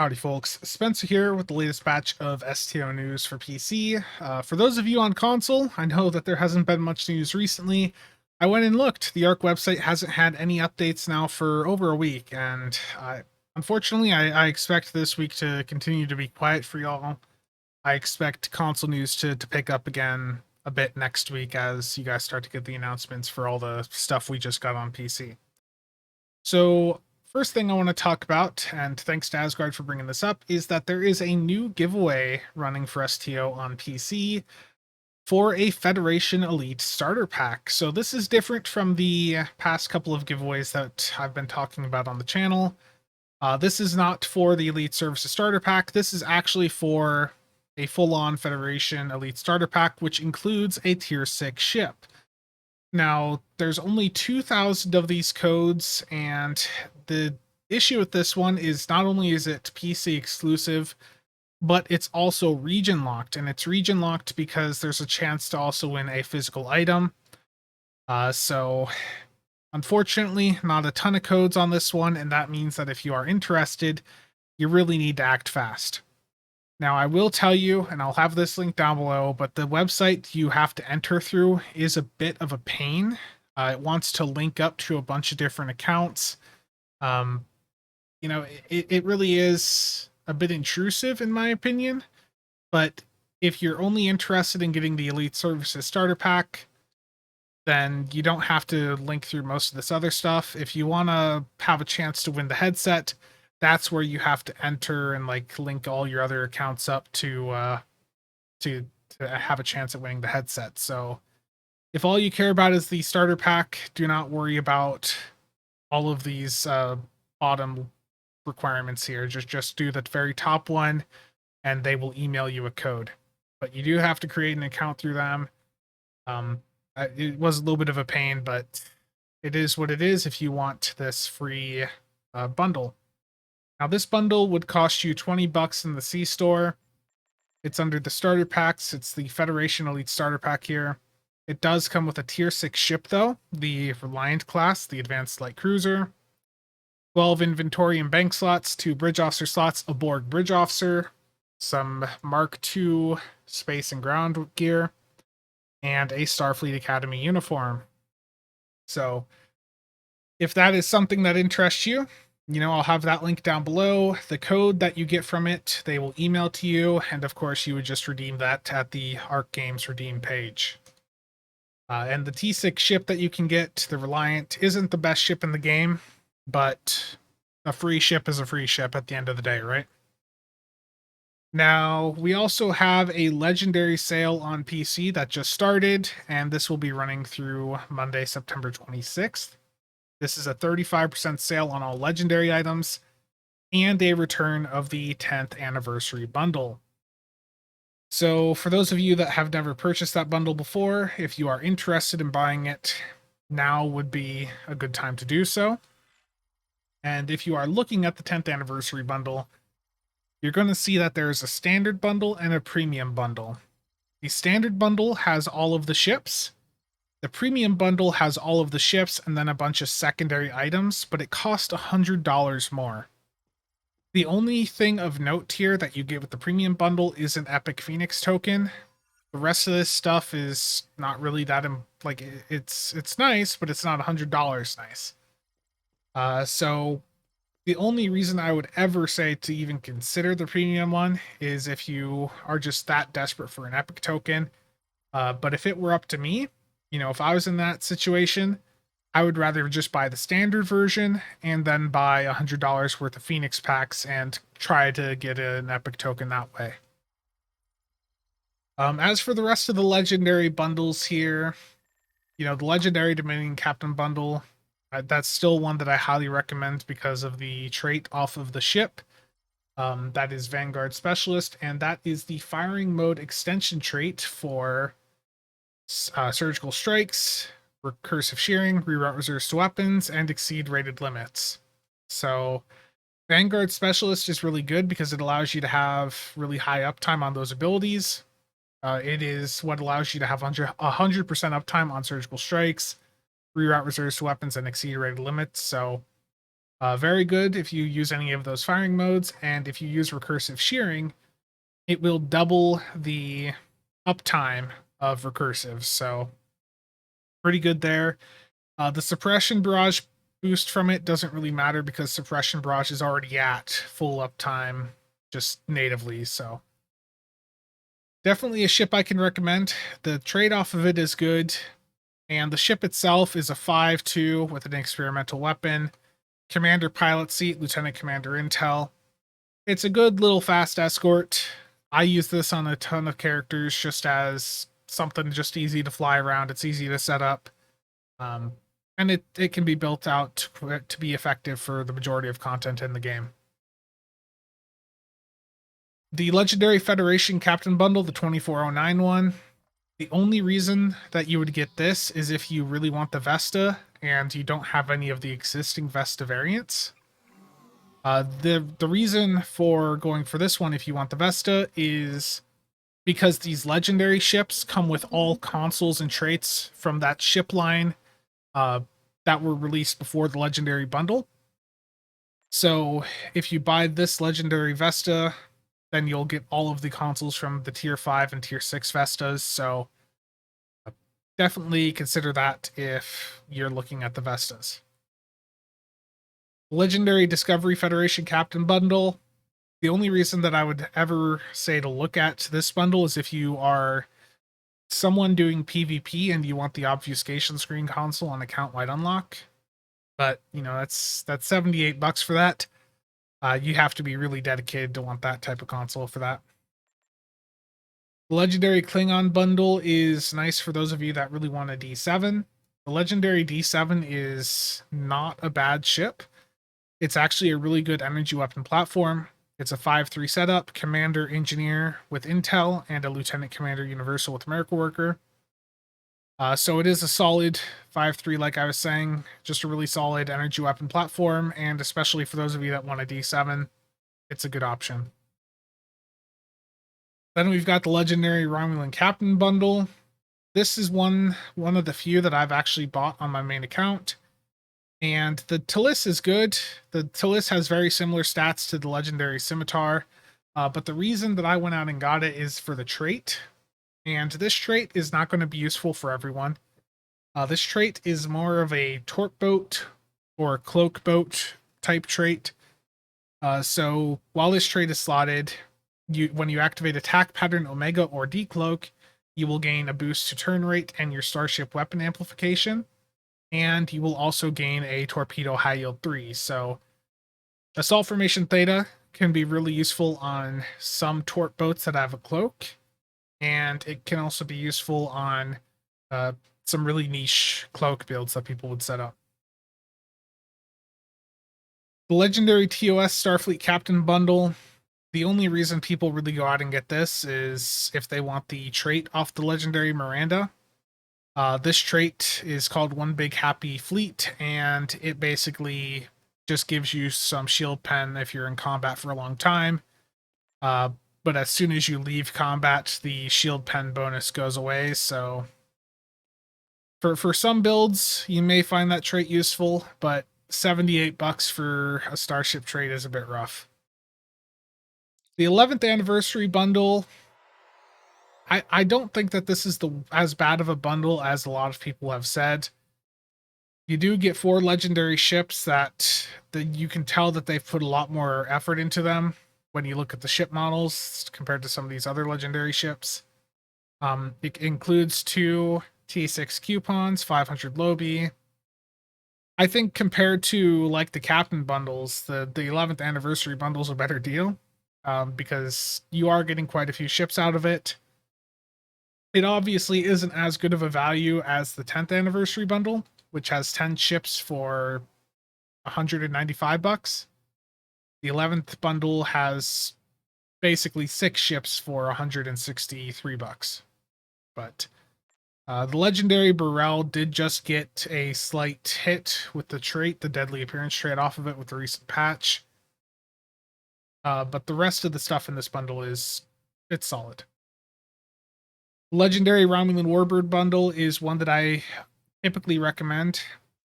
Howdy, folks. Spencer here with the latest batch of STO news for PC. For those of you on console, I know that there hasn't been much news recently. I went and looked. The ARC website hasn't had any updates now for over a week, and unfortunately, I expect this week to continue to be quiet for y'all. I expect console news to pick up again a bit next week as you guys start to get the announcements for all the stuff we just got on PC. So, first thing I want to talk about, and thanks to Asgard for bringing this up, is that there is a new giveaway running for STO on PC for a Federation Elite starter pack. So, this is different from the past couple of giveaways that I've been talking about on the channel. This is not for the Elite Services starter pack. This is actually for a full-on Federation Elite starter pack, which includes a Tier 6 ship. Now, there's only 2,000 of these codes, and the issue with this one is not only is it PC exclusive, but it's also region locked, and it's region locked because there's a chance to also win a physical item. So unfortunately, not a ton of codes on this one, and that means that if you are interested, you really need to act fast. Now, I will tell you, and I'll have this link down below, but the website you have to enter through is a bit of a pain. It wants to link up to a bunch of different accounts. It really is a bit intrusive, in my opinion. But if you're only interested in getting the Elite Services starter pack, then you don't have to link through most of this other stuff. If you want to have a chance to win the headset, that's where you have to enter and link all your other accounts up to have a chance at winning the headset. So if all you care about is the starter pack, do not worry about all of these bottom requirements here. Just do the very top one, and they will email you a code. But you do have to create an account through them. It was a little bit of a pain, but it is what it is if you want this free bundle. Now, this bundle would cost you $20 in the C store. It's under the starter packs. It's the Federation Elite starter pack here. It does come with a Tier 6 ship, though, the Reliant class, the Advanced Light Cruiser. 12 inventory and bank slots, 2 bridge officer slots, a Borg bridge officer, some Mark II space and ground gear, and a Starfleet Academy uniform. So, if that is something that interests you, I'll have that link down below. The code that you get from it, they will email to you, and of course, you would just redeem that at the Arc Games redeem page. And the T6 ship that you can get, the Reliant, isn't the best ship in the game, but a free ship is a free ship at the end of the day, right? Now, we also have a legendary sale on PC that just started, and this will be running through Monday, September 26th. This is a 35% sale on all legendary items and a return of the 10th anniversary bundle. So for those of you that have never purchased that bundle before, if you are interested in buying it, now would be a good time to do so. And if you are looking at the 10th anniversary bundle, you're going to see that there's a standard bundle and a premium bundle. The standard bundle has all of the ships. The premium bundle has all of the ships and then a bunch of secondary items, but it costs $100 more. The only thing of note here that you get with the premium bundle is an Epic Phoenix token. The rest of this stuff is not really that, it's nice, but it's not $100 nice. So the only reason I would ever say to even consider the premium one is if you are just that desperate for an Epic token. But if it were up to me, if I was in that situation, I would rather just buy the standard version and then buy $100 worth of Phoenix packs and try to get an Epic token that way. As for the rest of the legendary bundles here, the legendary Dominion Captain bundle, that's still one that I highly recommend because of the trait off of the ship. That is Vanguard Specialist, and that is the firing mode extension trait for surgical strikes, recursive shearing, reroute reserves to weapons, and exceed rated limits. So Vanguard Specialist is really good because it allows you to have really high uptime on those abilities. It is what allows you to have 100% uptime on surgical strikes, reroute reserves to weapons, and exceed rated limits. So Very good if you use any of those firing modes, and if you use recursive shearing, it will double the uptime of recursive, so pretty good there. The suppression barrage boost from it doesn't really matter because suppression barrage is already at full uptime just natively, so definitely a ship I can recommend. The trade-off of it is good, and the ship itself is a 5-2 with an experimental weapon, commander pilot seat, lieutenant commander intel. It's a good little fast escort. I use this on a ton of characters just as something just easy to fly around. It's easy to set up. Um, and it can be built out to be effective for the majority of content in the game. The Legendary Federation Captain Bundle, the 2409 one, the only reason that you would get this is if you really want the Vesta and you don't have any of the existing Vesta variants. The reason for going for this one, if you want the Vesta, is because these legendary ships come with all consoles and traits from that ship line that were released before the legendary bundle. So if you buy this legendary Vesta, then you'll get all of the consoles from the tier 5 and tier 6 Vestas. So definitely consider that if you're looking at the Vestas. Legendary Discovery Federation Captain Bundle. The only reason that I would ever say to look at this bundle is if you are someone doing PvP and you want the obfuscation screen console on account wide unlock. But you know, that's $78 for that. You have to be really dedicated to want that type of console for that. The Legendary Klingon bundle is nice for those of you that really want a D7. The Legendary D7 is not a bad ship. It's actually a really good energy weapon platform. It's a 5-3 setup, Commander Engineer with Intel, and a Lieutenant Commander Universal with Miracle Worker. So it is a solid 5-3, like I was saying, just a really solid energy weapon platform, and especially for those of you that want a D7, it's a good option. Then we've got the Legendary Romulan Captain Bundle. This is one of the few that I've actually bought on my main account. And the Talus is good. The Talus has very similar stats to the Legendary Scimitar. But the reason that I went out and got it is for the trait. And this trait is not going to be useful for everyone. This trait is more of a torp boat or cloak boat type trait. So while this trait is slotted, when you activate attack pattern Omega or Decloak, you will gain a boost to turn rate and your starship weapon amplification. And you will also gain a torpedo high yield 3. So Assault Formation Theta can be really useful on some torp boats that have a cloak. And it can also be useful on some really niche cloak builds that people would set up. The Legendary TOS Starfleet Captain Bundle. The only reason people really go out and get this is if they want the trait off the Legendary Miranda. This trait is called One Big Happy Fleet, and it basically just gives you some shield pen if you're in combat for a long time. But as soon as you leave combat, the shield pen bonus goes away. So for some builds, you may find that trait useful, but $78 for a starship trait is a bit rough. The 11th anniversary bundle. I don't think that this is as bad of a bundle as a lot of people have said. You do get 4 legendary ships that you can tell that they've put a lot more effort into them when you look at the ship models compared to some of these other legendary ships. It includes 2 T6 coupons, 500 Lobby. I think compared to like the Captain bundles, the 11th anniversary bundle's a better deal because you are getting quite a few ships out of it. It obviously isn't as good of a value as the 10th anniversary bundle, which has 10 ships for $195. The 11th bundle has basically 6 ships for $163. But the legendary Burrell did just get a slight hit with the trait, the deadly appearance trait off of it with the recent patch. But the rest of the stuff in this bundle it's solid. Legendary Romulan Warbird bundle is one that I typically recommend.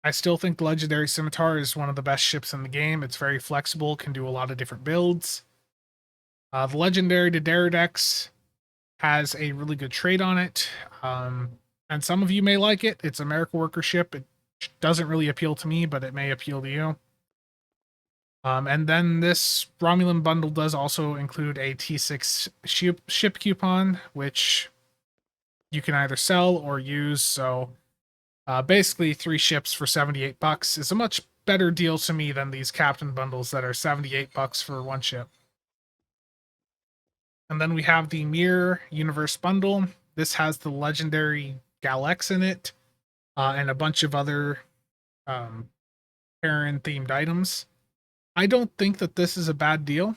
I still think the Legendary Scimitar is one of the best ships in the game. It's very flexible, can do a lot of different builds. The Legendary Dex has a really good trait on it, and some of you may like it. It's a America Worker ship. It doesn't really appeal to me, but it may appeal to you. And then this Romulan bundle does also include a T6 ship coupon, which you can either sell or use. So basically 3 ships for 78 bucks is a much better deal to me than these captain bundles that are 78 bucks for 1 ship. And then we have the Mirror Universe bundle. This has the legendary Galax in it, and a bunch of other Terran themed items. I don't think that this is a bad deal,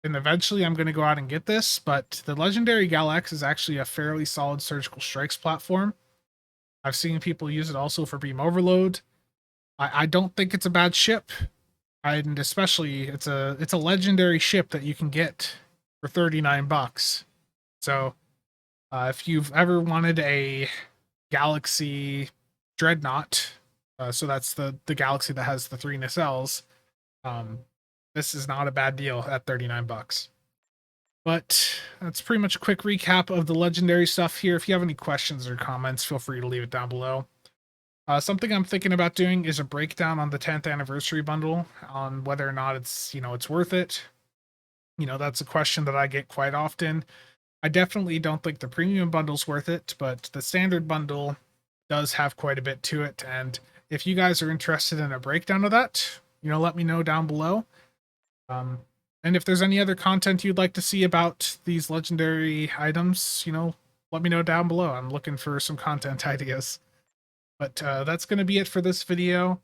and eventually I'm going to go out and get this, but the legendary Galax is actually a fairly solid surgical strikes platform. I've seen people use it also for beam overload. I don't think it's a bad ship, and especially it's a legendary ship that you can get for 39 bucks. So if you've ever wanted a Galaxy Dreadnought, so that's the Galaxy that has the 3 nacelles, this is not a bad deal at 39 bucks. But that's pretty much a quick recap of the legendary stuff here. If you have any questions or comments, feel free to leave it down below. Something I'm thinking about doing is a breakdown on the 10th anniversary bundle on whether or not it's worth it. That's a question that I get quite often. I definitely don't think the premium bundle's worth it, but the standard bundle does have quite a bit to it. And if you guys are interested in a breakdown of that, let me know down below. And if there's any other content you'd like to see about these legendary items, let me know down below. I'm looking for some content ideas. But that's going to be it for this video.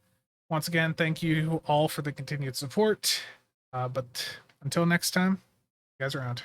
Once again, thank you all for the continued support. But until next time, you guys are around.